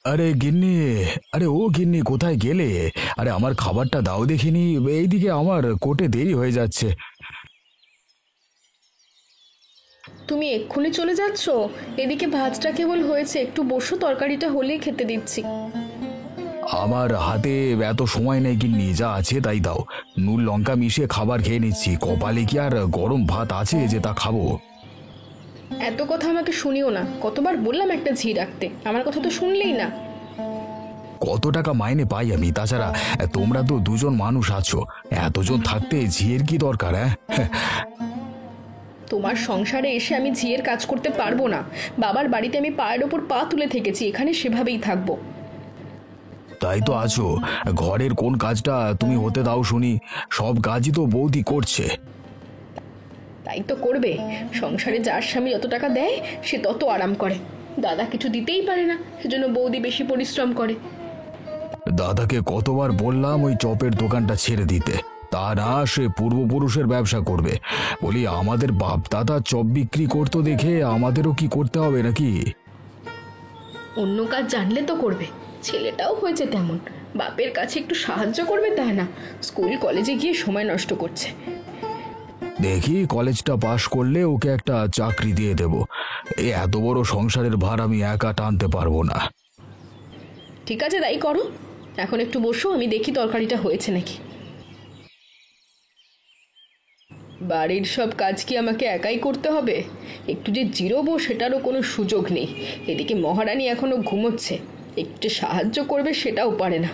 আরে গিন্নি, আরে ও গিন্নি কোথায় গেলে? আরে আমার খাবারটা দাও দেখিনি। এইদিকে আমার কোর্টে দেরি হয়ে যাচ্ছে। তুমি এক্ষুনি চলে যাচ্ছ? এদিকে ভাতটা কেবল হয়েছে, একটু বসো, তরকারিটা হলেই খেতে দিচ্ছি। আমার হাতে এত সময় নেই গিন্নি, যা আছে তাই দাও। নুন লঙ্কা মিশিয়ে খাবার খেয়ে নিচ্ছি, কপালে কি আর গরম ভাত আছে যে তা খাবো? এত কথা আমাকে শুনিও না, কতবার বললাম একটা ঝি রাখতে, আমার কথা তো শুনলেই না। কত টাকা মাইনে পাই আমি? তাছাড়া তোমরা তো দুজন মানুষ আছো, এতজন থাকতে ঝিয়ের কি দরকার? হ্যাঁ, তোমার সংসারে এসে আমি ঝিয়ের কাজ করতে পারবো না। বাবার বাড়িতে আমি পায়ের ওপর পা তুলে থেকেছি, এখানে সেভাবেই থাকবো। তাই তো আছো। ঘরের কোন কাজটা তুমি হতে দাও শুনি? সব কাজই তো বৌদি করছে। তাই তো করবে। সংসারে যার স্বামী যত টাকা দেয় সে তত আরাম করে। দাদা কিছু দিতেই পারে না, সেজন্য বৌদি বেশি পরিশ্রম করে। দাদাকে কতবার বললাম ওই চপের দোকানটা ছেড়ে দিতে, তা না, সে পূর্বপুরুষের ব্যবসা করবে। বলি আমাদের বাপ দাদা চপ বিক্রি করতো দেখে আমাদেরও কি করতে হবে নাকি? অন্য কাজ জানলে তো করবে। ছেলেটাও হয়েছে তেমন, বাপের কাছে একটু সাহায্য করবে তা না, স্কুল কলেজে গিয়ে সময় নষ্ট করছে। দেখি কলেজটা পাশ করলে ওকে একটা চাকরি দিয়ে দেব। এই এত বড় সংসারের ভার আমি একা টানতে পারবো না। ঠিক আছে, তাই করো। এখন একটু বসো, আমি দেখি তরকারিটা হয়েছে নাকি। বাড়ির সব কাজ কি আমাকে একাই করতে হবে? একটু যে জিরোবো সেটারও কোনো সুযোগ নেই। এদিকে মহারানী এখনো ঘুমোচ্ছে, একটু সাহায্য করবে সেটাও পারে না।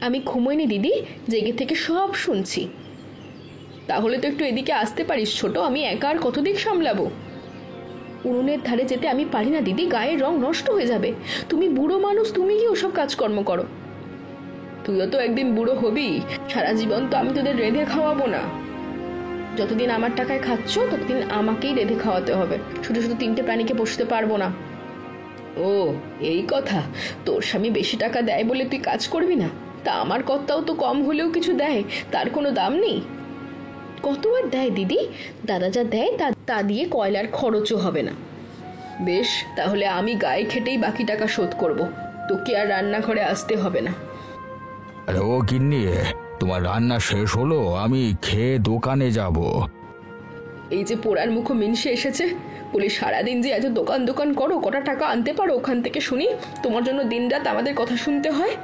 আমি ঘুমোইনি দিদি, জেগে থেকে সব শুনছি। তাহলে তো একটু এদিকে আসতে পারিস ছোট, আমি একা আর কত দিক সামলাবো? উনুনের ধারে যেতে আমি পারি না দিদি, গায়ের রং নষ্ট হয়ে যাবে। তুমি বুড়ো মানুষ, তুমি কি ওসব কাজকর্ম করো? তুইও তো একদিন বুড়ো হবি, সারা জীবন তো আমি তোদের রেঁধে খাওয়াবো না। যতদিন আমার টাকায় খাচ্ছ ততদিন আমাকেই রেঁধে খাওয়াতে হবে, শুধু শুধু তিনটে প্রাণীকে বসতে পারবো না। ও, এই কথা। তোর স্বামী বেশি টাকা দেয় বলে তুই কাজ করবি না? তা আমার কর্তাও তো কম হলেও কিছু দেয়, তার কোনো দাম নেই। কতবার দেয় দিদি? দাদা যা দেয় তা তা দিয়ে কয়লার খরচও হবে না। বেশ, তাহলে আমি গায়ে খেটেই বাকি টাকা শোধ করব। তোকে আর রান্নাঘরে আসতে হবে না। আরে ও গিন্নি, তোমার রান্না শেষ হলো? আমি খেয়ে দোকানে যাব। এই যে পোড়ার মুখো মিনসে এসেছে, বলি সারাদিন যে এত দোকান দোকান করো, কটা টাকা আনতে পারো ওখান থেকে শুনি? তোমার জন্য দিনরাত আমাদের কথা শুনতে হয়।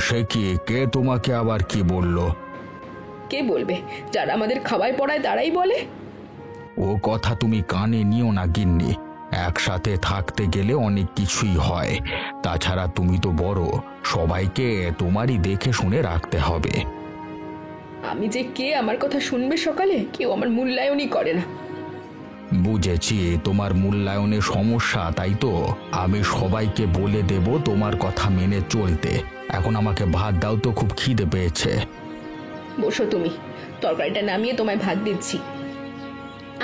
সে কি, কে তোমাকে আবার কি বলল? কে বলবে? যারা আমাদের খাওয়ায় পড়ায় তারাই বলে। ও কথা তুমি কানে নিও না গিন্নি। একসাথে থাকতে গেলে অনেক কিছুই হয়। তাছাড়া তুমি তো বড়, সবাইকে তোমারই দেখে শুনে রাখতে হবে। আমি যে কে আমার কথা শুনবে সকালে? কেউ আমার মূল্যায়নই করে না। বুঝেছি তোমার মূল্যায়নে সমস্যা, তাই তো। আমি সবাইকে বলে দেব তোমার কথা মেনে চলতে। এখন আমাকে ভাত দাও তো, খুব খিদে পেয়েছে। বসো তুমি, তরকারিটা নামিয়ে তোমায় ভাত দিচ্ছি।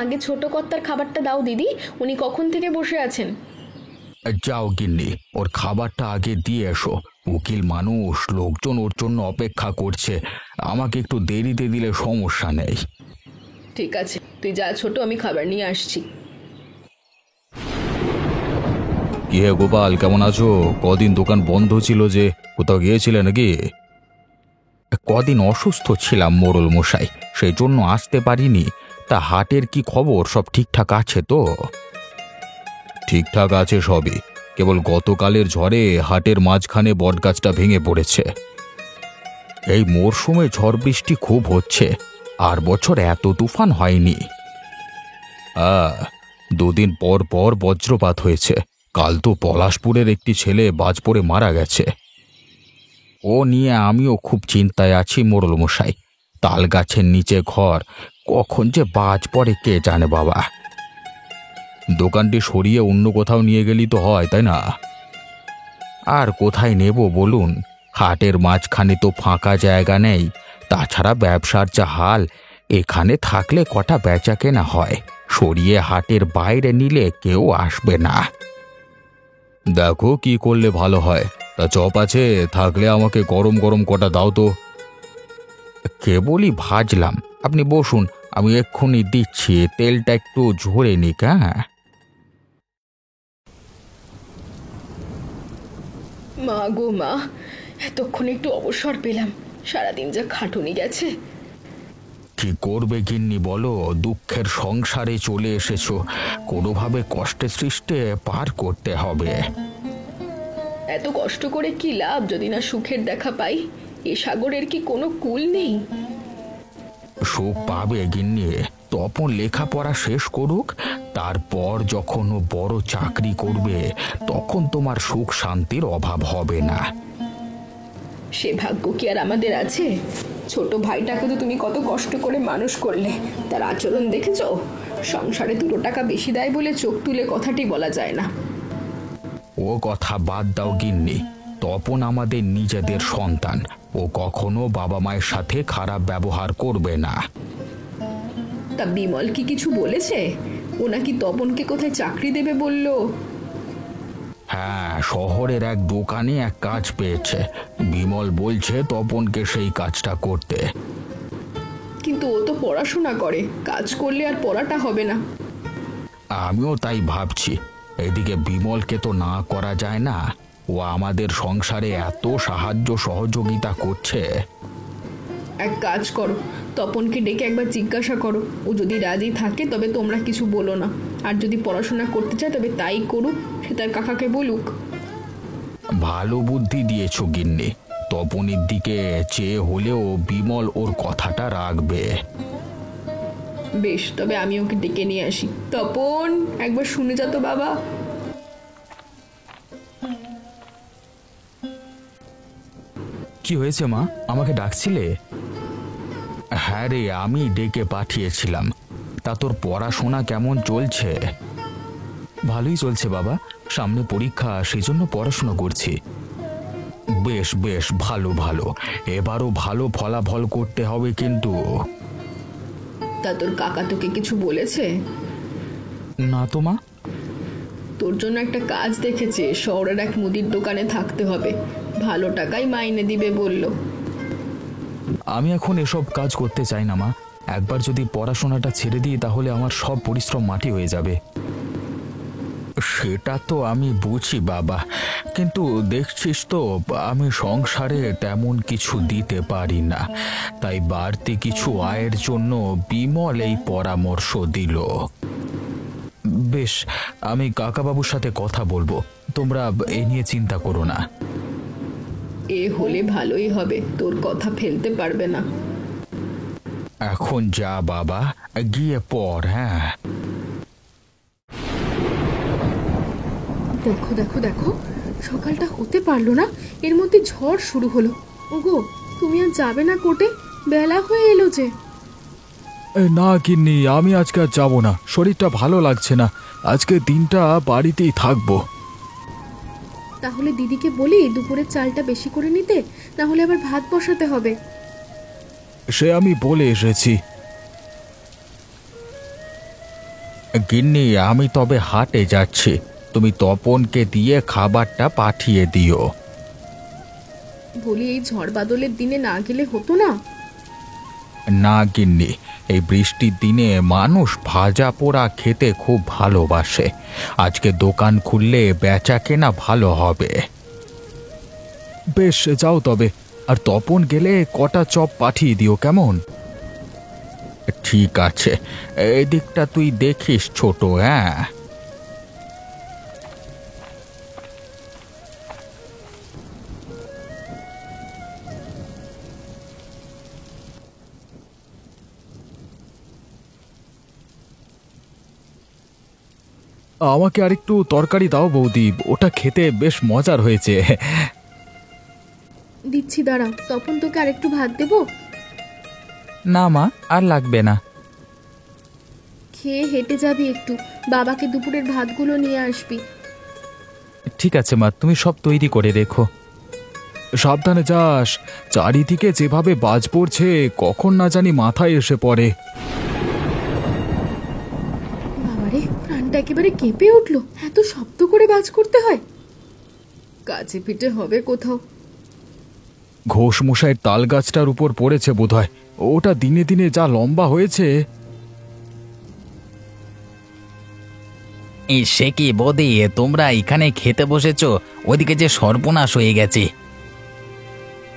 আগে ছোট কর্তার খাবারটা দাও দিদি, উনি কখন থেকে বসে আছেন। যাও গিন্নি, ওর খাবারটা আগে দিয়ে এসো। উকিল মানুষ, লোকজন ওর জন্য অপেক্ষা করছে। আমাকে একটু দেরিতে দিলে সমস্যা নেই। ঠিক আছে, তুই যা ছোট, আমি খাবার নিয়ে আসছি। কি হে গোপাল, কেমন আছো? কদিন দোকান বন্ধ ছিল যে, কোথাও গিয়েছিলে নাকি? কদিন অসুস্থ ছিলাম মোড়ল মশাই, সেই জন্য আসতে পারিনি। তা হাটের কি খবর? সব ঠিকঠাক আছে তো? ঠিকঠাক আছে সবই, কেবল গতকালের ঝড়ে হাটের মাঝখানে বটগাছটা ভেঙে পড়েছে। এই মরশুমে ঝড় বৃষ্টি খুব হচ্ছে, আর বছর এত তুফান হয়নি। হ্যাঁ, দুদিন পর পর বজ্রপাত হয়েছে। কাল তো পলাশপুরের একটি ছেলে বাজ পড়ে মারা গেছে। ও নিয়ে আমিও খুব চিন্তায় আছি মোড়ল মশাই। তাল গাছের নিচে ঘর, কখন যে বাজ পড়ে কে জানে বাবা। দোকানটি সরিয়ে অন্য কোথাও নিয়ে গেলি তো হয়, তাই না? আর কোথায় নেব বলুন? হাটের মাঝখানে তো ফাঁকা জায়গা নেই। তাছাড়া ব্যবসার যা হাল, এখানে থাকলে কটা বেচা কেনা হয়, সরিয়ে হাটের বাইরে নিলে কেউ আসবে না। দেখো কি করলে ভালো হয়। তা চপ আছে? থাকলে আমাকে গরম গরম কটা দাও তো। কেবলই ভাজলাম, আপনি বসুন, আমি এক্ষুনি দিচ্ছি। তেলটা একটু ঝরে নিক। হ্যাঁ। মা গো মা, এতক্ষণ একটু অবসর পেলাম, সারাদিন যা খাটুনি গেছে। কি করবে গিন্নি বলো, দুঃখের সংসারে চলে এসেছো, কোনোভাবে কষ্টে সৃষ্টে পার করতে হবে। এত কষ্ট করে কি লাভ যদি না সুখের দেখা পাই? এ সাগরের কি কোনো কূল নেই? সুখ পাবে গিন্নি, তপন লেখাপড়া শেষ করুক, তারপর যখন ও বড় চাকরি করবে তখন তোমার সুখ শান্তির অভাব হবে না। সে ভাগ্য কি আর আমাদের আছে? ছোট ভাইটাকে তো তুমি কত কষ্ট করে মানুষ করলে, তার আচরণ দেখেছ? সংসারে 2 টাকা বেশি দেয় বলে চোখ তুলে কথাটি বলা যায় না। ও কথা বাদ দাও গিন্নি, তপন আমাদের নিজেদের সন্তান, ও কখনো বাবা মায়ের সাথে খারাপ ব্যবহার করবে না। তা বিমল কি কিছু বলেছে? ও নাকি তপনকে কোথায় চাকরি দেবে বলল? হ্যাঁ, শহরের এক দোকানে এক কাজ পেয়েছে, বিমল বলছে তপনকে সেই কাজটা করতে। কিন্তু ও তো পড়াশোনা করে, কাজ করলে আর পড়াটা হবে না। আমিও তাই ভাবছি, এদিকে বিমলকে তো না করা যায় না, ও আমাদের সংসারে এত সাহায্য সহযোগিতা করছে। এক কাজ করো, তপনকে ডেকে একবার জিজ্ঞাসা করো, ও যদি রাজি থাকে তবে তোমরা কিছু বলো না, আর যদি পড়াশোনা করতে চায় তবে তাই করুক, সে তার কাকাকে বলুক। ভালো বুদ্ধি দিয়েছো গিন্নি, তপনের দিকে চেয়ে হলেও বিমল ওর কথাটা রাখবে। বেশ, তবে আমি ওকে ডেকে নিয়ে আসি। তপন, একবার শুনে যা তো বাবা। কি হয়েছে মা, আমাকে ডাকছিলে? হ্যাঁ রে, আমি ডেকে পাঠিয়েছিলাম। তা তোর পড়াশোনা কেমন চলছে? ভালোই চলছে বাবা, সামনে পরীক্ষা, সেই জন্য পড়াশোনা করছি। বেশ বেশ, ভালো ভালো, এবারও ভালো ফলাফল করতে হবে কিন্তু। তা তোর কাকা তোকে কিছু বলেছে? না তো মা। তোর জন্য একটা কাজ দেখেছে, শহরের এক মুদির দোকানে থাকতে হবে, ভালো টাকাই মাইনে দিবে বলল। আমি এখন এসব কাজ করতে চাই না মা, একবার যদি পড়াশোনাটা ছেড়ে দিই তাহলে আমার সব পরিশ্রম মাটি হয়ে যাবে। সেটা তো আমি বুঝি বাবা, কিন্তু দেখছিস তো আমি সংসারে তেমন কিছু দিতে পারি না, তাই বাড়তি কিছু আয়ের জন্য বিমল এই পরামর্শ দিল। বেশ, আমি কাকাবাবুর সাথে কথা বলবো, তোমরা এ নিয়ে চিন্তা করো না। এ হলে ভালোই হবে, তোর কথা ফেলতে পারবে না। এখন যা বাবা, গিয়ে পড়। হ্যাঁ, দেখো দেখো দেখো, সকালটা হতে পারলো না, এর মধ্যে ঝড় শুরু হলো। ওগো, তুমি আর যাবে না কোর্টে? বেলা হয়ে এলো যে। না গিন্নি, আমি আজকে আর যাবো না, শরীরটা ভালো লাগছে না, আজকে দিনটা বাড়িতেই থাকবো। তাহলে দিদিকে বলি দুপুরের চালটা বেশি করে নিতে, না হলে আবার ভাত বসাতে হবে। সে আমি বলে এসেছি। গিন্নি, আমি তবে হাটে যাচ্ছি, তুমি তপনকে দিয়ে খাবারটা পাঠিয়ে দিও। বলি এই ঝড় বাদলের দিনে না গেলে হতো না? না গিন্নি, এই বৃষ্টির দিনে মানুষ ভাজা পোড়া খেতে খুব ভালোবাসে, আজকে দোকান খুললে বেচা কেনা ভালো হবে। বেশ, যাও তবে, আর তপন গেলে কটা চপ পাঠিয়ে দিও কেমন? ঠিক আছে, এদিকটা তুই দেখিস ছোট। হ্যাঁ, আমাকে আরেকটু তরকারি দাও বৌদি, ওটা খেতে বেশ মজার হয়েছে। দিচ্ছি, দাঁড়াও। তখন তোকে আরেকটু ভাত দেবো? না মা, আর লাগবে না। খেয়ে হেঁটে যাবি একটু, বাবাকে দুপুরের ভাতগুলো নিয়ে আসবি। ঠিক আছে মা, তুমি সব তৈরি করে রেখো। সাবধানে যাস, চারিদিকে যেভাবে বাজ পড়ছে কখন না জানি মাথায় এসে পড়ে। বাবারে, প্রাণটা একেবারে কেঁপে উঠলো, এত শব্দ করে বাজ করতে হয়? কাছে পিঠে হবে কোথাও। ঘোষ মশাইয়ের তাল গাছটার উপর পড়েছে বোধহয়, ওটা দিনে দিনে যা লম্বা হয়েছে। সে কি বৌদি, তোমরা এখানে খেতে বসেছো? ওদিকে যে সর্বনাশ হয়ে গেছে।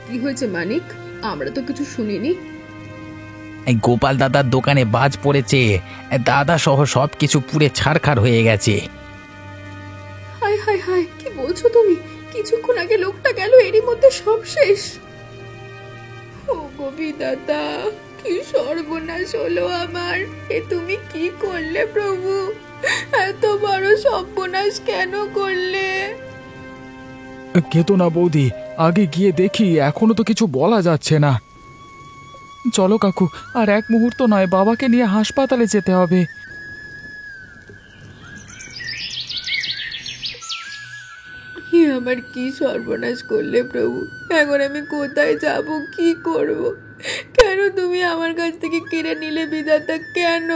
কি হয়েছে মানিক? আমরা তো কিছু শুনিনি। এই গোপাল দাদার দোকানে বাজ পড়েছে, দাদা সহ সব কিছু পুড়ে ছারখার হয়ে গেছে। হায় হায় হায়, কি বলছো তুমি? কিছুক্ষণ আগে লোকটা গেল, এরই মধ্যে সব শেষ। ও গোবিদাতা, কি সর্বনাশ হলো আমার! এ তুমি কি করলে প্রভু? এত বড় সর্বনাশ কেন করলে? কেতো না বৌদি, আগে গিয়ে দেখি, এখনো তো কিছু বলা যাচ্ছে না। চলো কাকু, আর এক মুহূর্ত নয়, বাবাকে নিয়ে হাসপাতালে যেতে হবে। আমার কি সর্বনাশ করলে প্রভু! এখন আমি কোথায় যাব, কি করব? কেন তুমি আমার কাছ থেকে কেড়ে নিলে বিধাতা, কেন?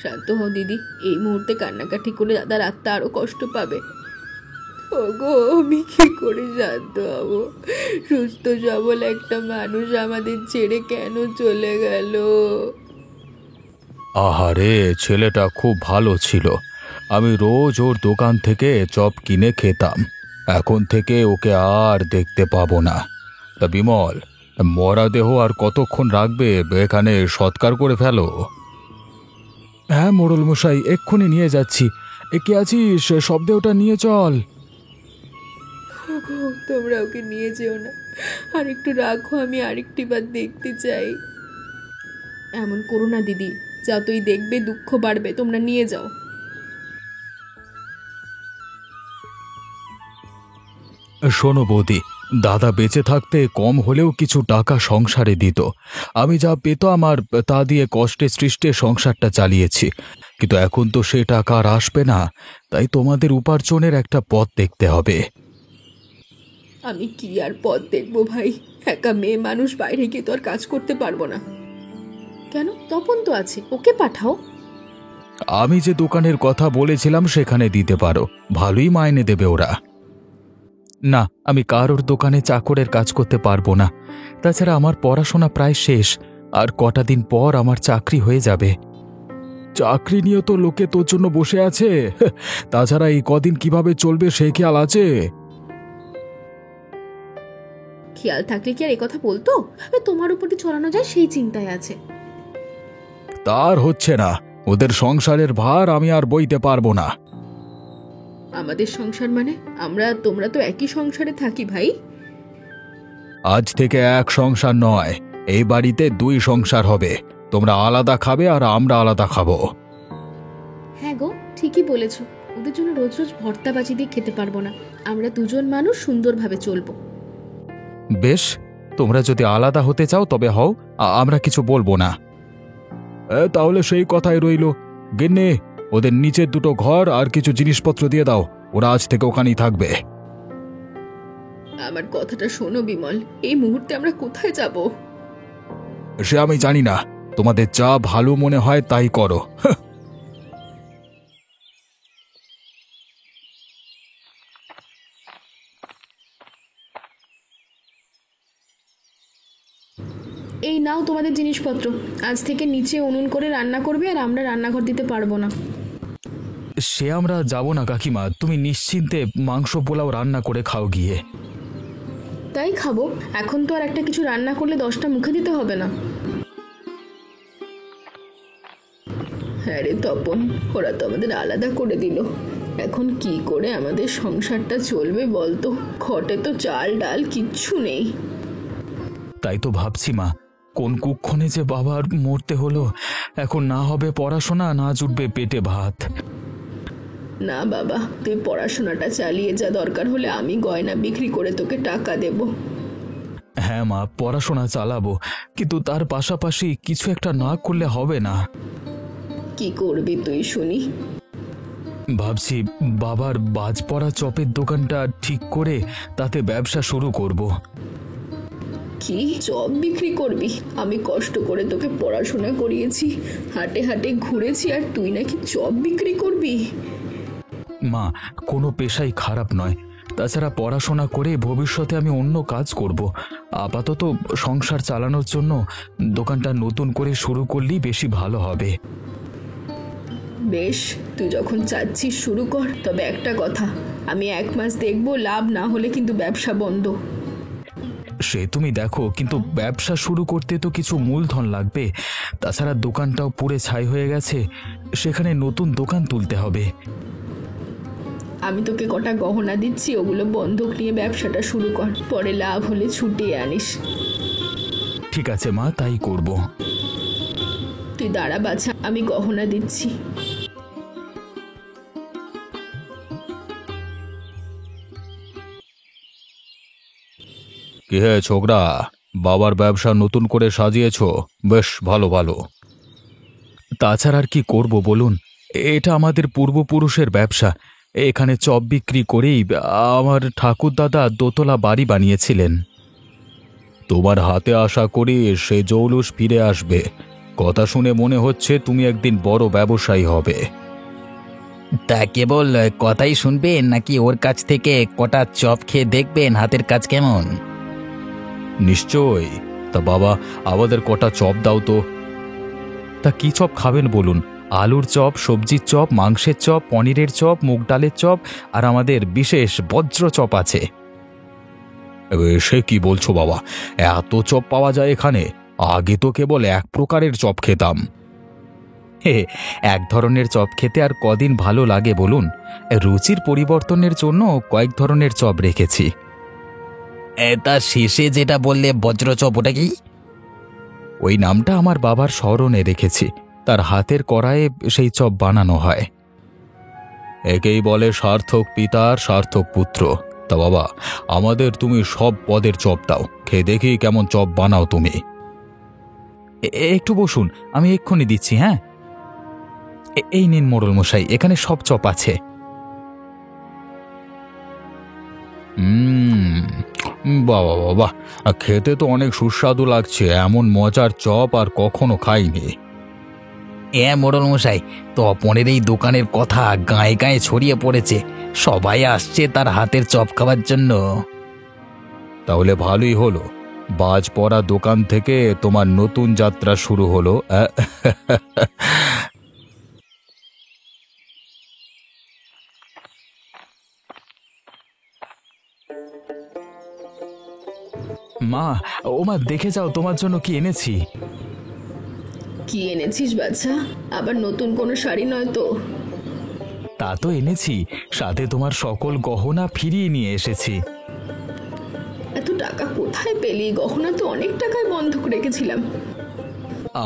শান্ত হও দিদি, এই মুহূর্তে কান্নাকাটি করে দাদার আত্মা আরো কষ্ট পাবে। ওগো, আমি কি করে শান্ত হব? সুস্থ সবল একটা মানুষ আমাদের ছেড়ে কেন চলে গেল? আহারে, ছেলেটা খুব ভালো ছিল। আমি রোজ ওর দোকান থেকে চপ কিনে খেতাম। এখন থেকে ওকে আর দেখতে পাবো না। তা বিমল, মরা দেহ আর কতক্ষণ রাখবে? এখানে সৎকার করে ফেলো। হ্যাঁ মোড়ল মশাই, এক্ষুনি নিয়ে যাচ্ছি। কে আছিস? শবদেহটা নিয়ে চল। ওগো, তোমরা ওকে নিয়ে যেও না, আর একটু রাখো, আমি আরেকটি বার দেখতে চাই। এমন করো না দিদি, যতই দেখবে দুঃখ বাড়বে, তোমরা নিয়ে যাও। শোনো বৌদি, দাদা বেঁচে থাকতে কম হলেও কিছু টাকা সংসারে দিত। আমি যা পেতাম আর তা দিয়ে কষ্টে সৃষ্টে সংসারটা চালিয়েছি, কিন্তু এখন তো সে টাকা আর আসবে না। তাই তোমাদের উপার্জনের একটা পথ দেখতে হবে। আমি কি আর পথ দেখবো ভাই? একা মেয়ে মানুষ, বাইরে গিয়ে তো আর কাজ করতে পারবো না। কেন, তপন তো আছে, ওকে পাঠাও। আমি যে দোকানের কথা বলেছিলাম সেখানে দিতে পারো, ভালোই মাইনে দেবে ওরা। না, আমি কারোর দোকানে চাকরের কাজ করতে পারবো না। তাছাড়া আমার পড়াশোনা প্রায় শেষ, আর কটা দিন পর আমার চাকরি হয়ে যাবে। চাকরি নিয়ে তো লোকে তোর জন্য বসে আছে। তাছাড়া এই কদিন কিভাবে চলবে সে খেয়াল আছে? খেয়াল থাকলে কি আর এই কথা বলতো? তোমার উপরই চড়ানো যায় সেই চিন্তায় আছে। তার হচ্ছে না, ওদের সংসারের ভার আমি আর বইতে পারবো না। আমাদের সংসার মানে? তোমরা তো একই সংসারে থাকি ভাই। আজ থেকে এক সংসার নয়, এই বাড়িতে দুই সংসার হবে। তোমরা আলাদা খাবে আর আমরা আলাদা খাবো। হ্যাঁ গো, ঠিকই বলেছো। ওদের জন্য রোজ রোজ ভর্তা বাজি দিয়ে খেতে পারবো না। আমরা দুজন মানুষ সুন্দরভাবে চলবো। বেশ, তোমরা যদি আলাদা হতে চাও তবে হও, আমরা কিছু বলবো না। তাহলে সেই কথাই রইল। গিন্নি, ওদের নিচের দুটো ঘর আর কিছু জিনিসপত্র দিয়ে দাও, ওরা আজ থেকে ওখানেই থাকবে। আমার কথাটা শোনো বিমল, এই মুহূর্তে আমরা কোথায় যাব? সে আমি জানি না, তোমাদের যা ভালো মনে হয় তাই করো। এই নাও তোমাদের জিনিসপত্র। আজ থেকে নিচে উনুন করে রান্না করবে, আর আমরা রান্নাঘর দিতে পারবো না। সে আমরা যাব না কাকিমা, তুমি নিশ্চিন্তে মাংস পোলাও রান্না করে খাও গিয়ে। তাই খাবো, এখন তো আর একটা কিছু রান্না করলে 10টা মুখে দিতে হবে না। হ্যাঁ রে তপন, ওরা তো আমাদের আলাদা করে দিল। এখন কি করে আমাদের সংসারটা চলবে বলতো? ঘটে তো চাল ডাল কিচ্ছু নেই। তাই তো ভাবছি মা, কোন কুক্ষণে যে বাবার মরতে হলো। এখন না হবে পড়াশোনা, না জুটবে পেটে ভাত। না বাবা, তুই পড়াশোনাটা চালিয়ে যা, দরকার হলে আমি গয়না বিক্রি করে তোকে টাকা দেব। হ্যাঁ মা, পড়াশোনা চালাবো, কিন্তু তার পাশাপাশি কিছু একটা না করলে হবে না। কি করবি তুই শুনি? ভাবছি বাবার বাজ পড়া চপের দোকানটা ঠিক করে তাতে ব্যবসা শুরু করব। কি চপ বিক্রি করবি? আমি কষ্ট করে তোকে পড়াশোনা করিয়েছি, হাটে হাটে ঘুরেছি, আর তুই নাকি চপ বিক্রি করবি? মা, কোনো পেশাই খারাপ নয়। তাছাড়া পড়াশোনা করে ভবিষ্যতে আমি অন্য কাজ করব। আপাতত সংসার চালানোর জন্য দোকানটা নতুন করে শুরু করলেই বেশি ভালো হবে। বেশ, তুই যখন চাচ্ছিস শুরু কর, তবে একটা কথা, আমি 1 মাস দেখবো, লাভ না হলে কিন্তু ব্যবসা বন্ধ। সে তুমি দেখো, কিন্তু ব্যবসা শুরু করতে তো কিছু মূলধন লাগবে। তাছাড়া দোকানটাও পুড়ে ছাই হয়ে গেছে, সেখানে নতুন দোকান তুলতে হবে। আমি তোকে কটা গহনা দিচ্ছি, ওগুলো বন্ধক নিয়ে ব্যবসাটা শুরু কর, পরে লাভ হলে ছুটিয়ে আনিস। ঠিক আছে মা, তাই করব। তুই দাঁড়া বাছা, আমি গহনা দিচ্ছি। কি হে ছোকরা, বাবার ব্যবসা নতুন করে সাজিয়েছো? বেশ ভালো ভালো। তাছাড়া আর কি করব বলুন, এটা আমাদের পূর্বপুরুষের ব্যবসা। এখানে চপ বিক্রি করেই আমার ঠাকুরদাদা দোতলা বাড়ি বানিয়েছিলেন। তোমার হাতে আশা করি সে জৌলুস ফিরে আসবে। কথা শুনে মনে হচ্ছে তুমি একদিন বড় ব্যবসায়ী হবে। তা কেবল কথাই শুনবেন নাকি ওর কাছ থেকে কটা চপ খেয়ে দেখবেন হাতের কাজ কেমন? নিশ্চয়ই। তা বাবা, আমাদের কটা চপ দাও তো। তা কি চপ খাবেন বলুন? আলুর চপ, সবজির চপ, মাংসের চপ, পনিরের চপ, মুগ ডালের চপ, আর আমাদের বিশেষ বজ্র চপ আছে। সে কি বলছো বাবা, এত চপ পাওয়া যায় এখানে? আগে তো কেবল এক প্রকারের চপ খেতাম। এক ধরনের চপ খেতে আর কদিন ভালো লাগে বলুন? রুচির পরিবর্তনের জন্য কয়েক ধরনের চপ রেখেছি। তা শেষে যেটা বললে বজ্র চপ, ওটা কি? ওই নামটা আমার বাবার স্মরণে রেখেছি, তার হাতের কড়াইয়ে সেই চপ বানানো হয়। একেই বলে সার্থক পিতার সার্থক পুত্র। তা বাবা, আমাদের তুমি সব পদের চপ দাও, খেয়ে দেখি কেমন চপ বানাও তুমি। একটু বসুন, আমি এক্ষুনি দিচ্ছি। হ্যাঁ, এই নিন মোড়ল মশাই, এখানে সব চপ আছে। বাবা বাবা, খেতে তো অনেক সুস্বাদু লাগছে। এমন মজার চপ আর কখনো খাইনি। মোড়ল মশাই, তপনের এই দোকানের কথা গায়ে গায়ে ছড়িয়ে পড়েছে। সবাই আসছে তার হাতের চপ খাওয়ার জন্য। তাহলে ভালোই হলো, বাজ পড়া দোকান থেকে তোমার নতুন যাত্রা শুরু হলো। মা, ও মা, দেখে যাও তোমার জন্য কি এনেছি। কি এনেছিস বাচ্চা? আবার নতুন কোনো শাড়ি নয় তো? তা তো এনেছি, সাথে তোমার সকল গহনা ফিরিয়ে নিয়ে এসেছি। এত টাকা কোথায় পেলি? গহনা তো অনেক টাকায় বন্ধক রেখেছিলাম।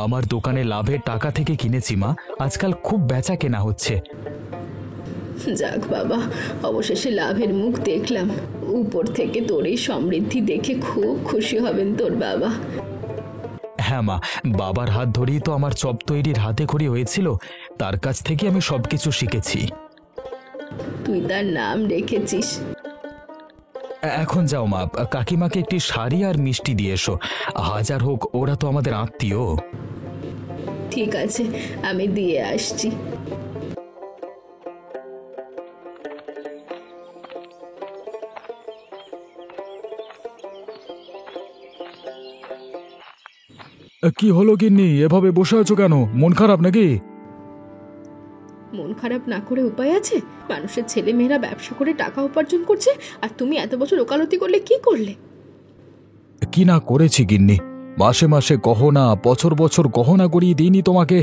আমার দোকানে লাভের টাকা থেকে কিনেছি মা, আজকাল খুব বেচা কেনা হচ্ছে। যাক বাবা, অবশেষে লাভের মুখ দেখলাম। উপর থেকে তোর এই সমৃদ্ধি দেখে খুব খুশি হবেন তোর বাবা। হ্যাঁ মা, বাবার হাত ধরেই তো আমার চপ তৈরির হাতে খড়ি হয়েছিল, তার কাছ থেকে আমি সবকিছু শিখেছি। তুই তার নাম রেখেছিস। এখন যাও মা, কাকিমাকে একটি শাড়ি আর মিষ্টি দিয়ে এসো। হাজার হোক ওরা তো আমাদের আত্মীয়। ঠিক আছে, আমি দিয়ে আসছি। কি হলো গিন্নি, এভাবে বসে আছো কেন? মন খারাপ নাকি? মন খারাপ না করে উপায় আছে? মানুষের ছেলে মেয়েরা ব্যবসা করে টাকা উপার্জন করছে, আর তুমি এত বছর ওকালতি করলে কি করলে? কি না করেছি গিন্নি, মাসে মাসে গহনা, বছর বছর গহনা গড়িয়ে দিইনি তোমাকে?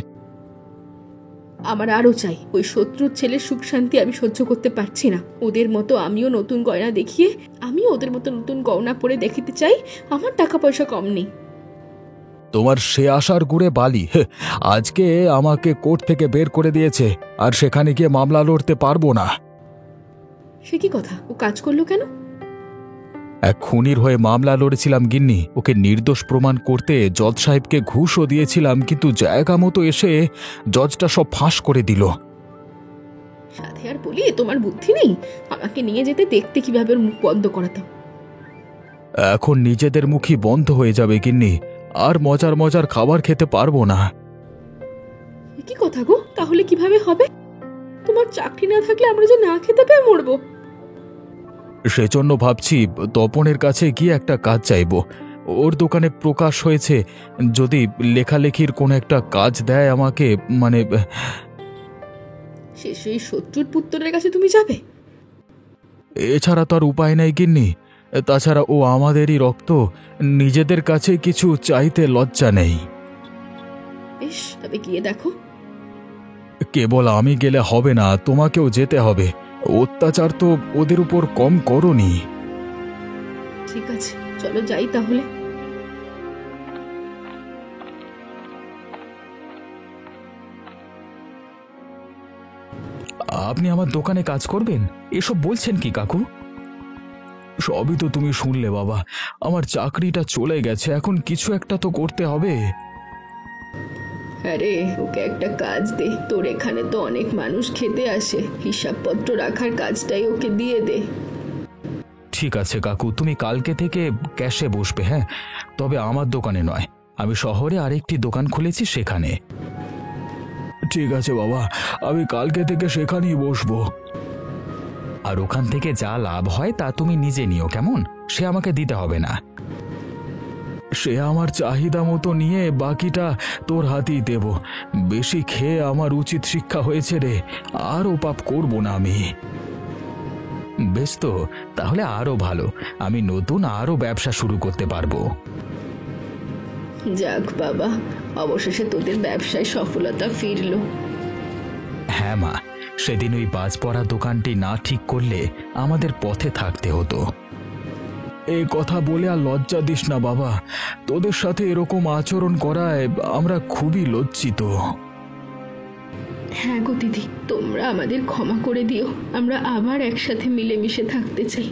আমার আরও চাই। ওই শত্রুর ছেলের সুখ শান্তি আমি সহ্য করতে পারছি না। ওদের মতো আমিও নতুন গয়না দেখিয়ে, আমিও ওদের মতো নতুন গয়না পরে দেখিতে চাই। আমার টাকা পয়সা কম নেই। তোমার সে আশার গুড়ে বালি। আজকে আমাকে কোর্ট থেকে বের করে দিয়েছে, আর সেখানে গিয়ে মামলা লড়তে পারবো না। সে কি কথা? ও কাজ করলো কেন? এক খুনির হয়ে মামলা লড়েছিলাম গিন্নি, ওকে নির্দোষ প্রমাণ করতে জজ সাহেবকে ঘুষও দিয়েছিলাম, কিন্তু জায়গা মতো এসে জজটা সব ফাঁস করে দিল। সাথে আর বলি, তোমার বুদ্ধি নেই? আমাকে নিয়ে যেতে, দেখতে কিভাবে ওর মুখ বন্ধ করাতাম। এখন নিজেদের মুখই বন্ধ হয়ে যাবে গিন্নি, আর মজার মজার খাবার খেতে পারবো না। কি কথা গো? তাহলে কিভাবে হবে? তোমার চাকরি না থাকলে আমরা যে না খেতে পেয়ে মরবো। সেজন্য ভাবছি তপনের কাছে গিয়ে একটা কাজ চাইবো। ওর দোকানে প্রকাশ হয়েছে, যদি লেখালেখির কোনো একটা কাজ দেয় আমাকে, মানে শেষ এই শত্রুর পুত্রের কাছে তুমি যাবে? এছাড়া তো আর উপায় নাই গিন্নি। তাছাড়া ও আমাদেরই রক্ত, নিজেদের কাছে কিছু চাইতে লজ্জা নেই। বেশ, তবে গিয়ে দেখো। কেবল আমি গেলে হবে না, তোমাকেও যেতে হবে। অত্যাচার তো ওদের উপর কম করনি। ঠিক আছে, চলো যাই তাহলে। আপনি আমার দোকানে কাজ করবেন, এসব বলছেন কি কাকু? সবই তো তুমি শুনলে বাবা। আমার চাকরিটা চলে গেছে, এখন কিছু একটা তো করতে হবে। আরে ওকে একটা কাজ দে, তোর এখানে তো অনেক মানুষ খেতে আসে, হিসাবপত্র রাখার কাজটাই ওকে দিয়ে দে। ঠিক আছে কাকু, তুমি কালকে থেকে ক্যাশে বসবে। হ্যাঁ, তবে আমার দোকানে নয়, আমি শহরে আরেকটি দোকান খুলেছি সেখানে। ঠিক আছে বাবা, আমি কালকে থেকে সেখানেই বসবো। আর ওখান থেকে যা লাভ হয় তা তুমি নিজে নিও, কেমন? সে আমাকে দিতে হবে না। সে আমার চাহিদা মতো নিয়ে বাকিটা তোর হাতেই দেব। বেশি খেয়ে আমার উচিত শিক্ষা হয়েছে রে, আরও পাপ করব না আমি। বেশ, তো তাহলে আরো ভালো, আমি নতুন আরো ব্যবসা শুরু করতে পারবো। যাক বাবা, অবশেষে তোদের ব্যবসায় সফলতা ফিরলো। হ্যাঁ মা, সেদিন ওই বাজ পড়া দোকানটি না ঠিক করলে আমাদের পথে থাকতে হতো। এই কথা বলে আর লজ্জা দিস না বাবা, তোদের সাথে এরকম আচরণ করায় আমরা খুবই লজ্জিত। হ্যাঁ গো দিদি, তোমরা আমাদের ক্ষমা করে দিও, আমরা আবার একসাথে মিলেমিশে থাকতে চাই।